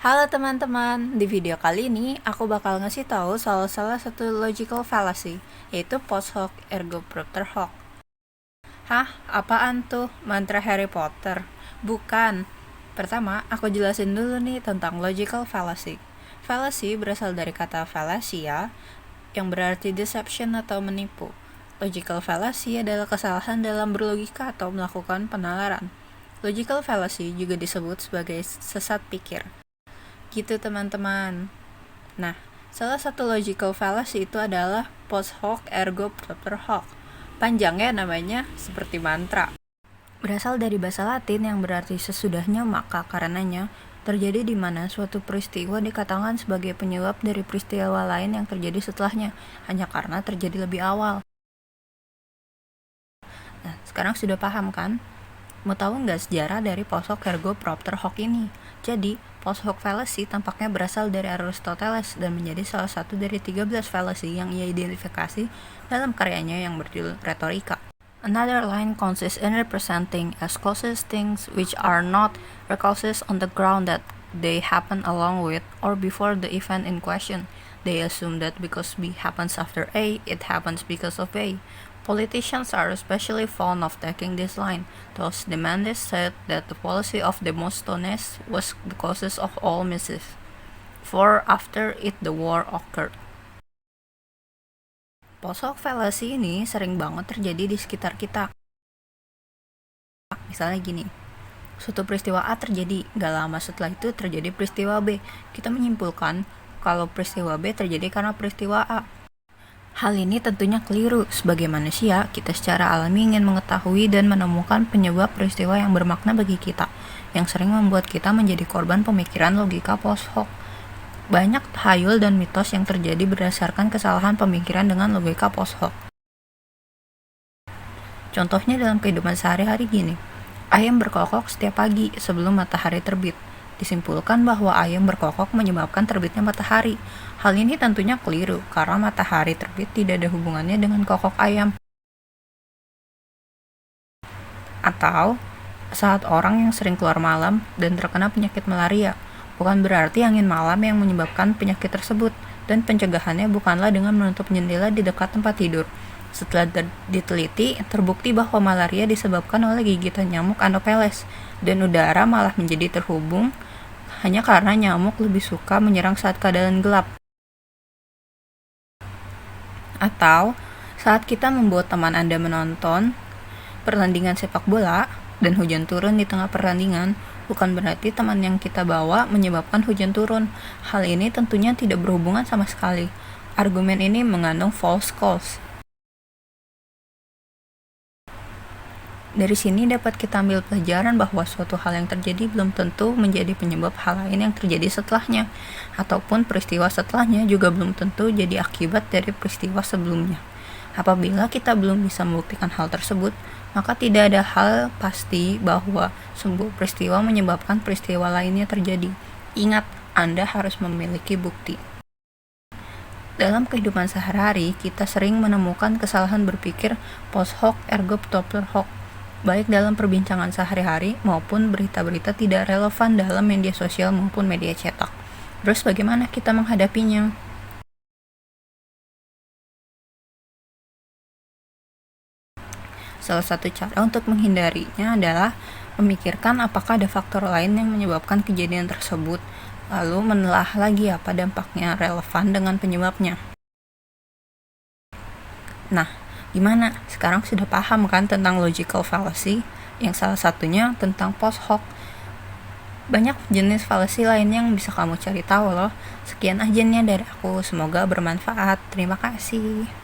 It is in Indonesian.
Halo teman-teman, di video kali ini aku bakal ngasih tahu soal salah satu logical fallacy, yaitu post hoc ergo propter hoc. Hah? Apaan tuh? Mantra Harry Potter? Bukan. Pertama, aku jelasin dulu nih tentang logical fallacy. Fallacy berasal dari kata fallacia, yang berarti deception atau menipu. Logical fallacy adalah kesalahan dalam berlogika atau melakukan penalaran. Logical fallacy juga disebut sebagai sesat pikir. Gitu teman-teman. Nah, salah satu logical fallacy itu adalah post hoc ergo propter hoc. Panjangnya namanya seperti mantra. Berasal dari bahasa Latin yang berarti sesudahnya maka karenanya, terjadi di mana suatu peristiwa dikatakan sebagai penyebab dari peristiwa lain yang terjadi setelahnya, hanya karena terjadi lebih awal. Nah, sekarang sudah paham kan? Mau tahu nggak sejarah dari post hoc ergo propter hoc ini? Jadi, post hoc fallacy tampaknya berasal dari Aristoteles dan menjadi salah satu dari 13 fallacy yang ia identifikasi dalam karyanya yang berjudul Retorika. Another line consists in representing as causes things which are not causes on the ground that they happen along with or before the event in question. They assume that because B happens after A, it happens because of A. Politicians are especially fond of taking this line. Thus, Demandis said that the policy of Demosthenes was the causes of all mischief, for after it the war occurred. Post hoc fallacy ini sering banget terjadi di sekitar kita. Misalnya gini, suatu peristiwa A terjadi, gak lama setelah itu terjadi peristiwa B. Kita menyimpulkan kalau peristiwa B terjadi karena peristiwa A. Hal ini tentunya keliru. Sebagai manusia, kita secara alami ingin mengetahui dan menemukan penyebab peristiwa yang bermakna bagi kita, yang sering membuat kita menjadi korban pemikiran logika post hoc. Banyak tahayul dan mitos yang terjadi berdasarkan kesalahan pemikiran dengan logika post hoc. Contohnya dalam kehidupan sehari-hari gini, ayam berkokok setiap pagi sebelum matahari terbit. Disimpulkan bahwa ayam berkokok menyebabkan terbitnya matahari. Hal ini tentunya keliru, karena matahari terbit tidak ada hubungannya dengan kokok ayam. Atau, saat orang yang sering keluar malam dan terkena penyakit malaria, bukan berarti angin malam yang menyebabkan penyakit tersebut, dan pencegahannya bukanlah dengan menutup jendela di dekat tempat tidur. Setelah diteliti, terbukti bahwa malaria disebabkan oleh gigitan nyamuk Anopheles, dan udara malah menjadi terhubung hanya karena nyamuk lebih suka menyerang saat keadaan gelap. Atau, saat kita membawa teman Anda menonton pertandingan sepak bola dan hujan turun di tengah pertandingan, bukan berarti teman yang kita bawa menyebabkan hujan turun. Hal ini tentunya tidak berhubungan sama sekali. Argumen ini mengandung false cause. Dari sini dapat kita ambil pelajaran bahwa suatu hal yang terjadi belum tentu menjadi penyebab hal lain yang terjadi setelahnya, ataupun peristiwa setelahnya juga belum tentu jadi akibat dari peristiwa sebelumnya. Apabila kita belum bisa membuktikan hal tersebut, maka tidak ada hal pasti bahwa sebuah peristiwa menyebabkan peristiwa lainnya terjadi. Ingat, Anda harus memiliki bukti. Dalam kehidupan sehari-hari, kita sering menemukan kesalahan berpikir post hoc ergo propter hoc, baik dalam perbincangan sehari-hari maupun berita-berita tidak relevan dalam media sosial maupun media cetak. Terus bagaimana kita menghadapinya? Salah satu cara untuk menghindarinya adalah memikirkan apakah ada faktor lain yang menyebabkan kejadian tersebut, lalu menelaah lagi apa dampaknya relevan dengan penyebabnya. Nah, gimana? Sekarang sudah paham kan tentang logical fallacy? Yang salah satunya tentang post hoc. Banyak jenis fallacy lain yang bisa kamu cari tahu loh. Sekian aja nih dari aku, semoga bermanfaat. Terima kasih.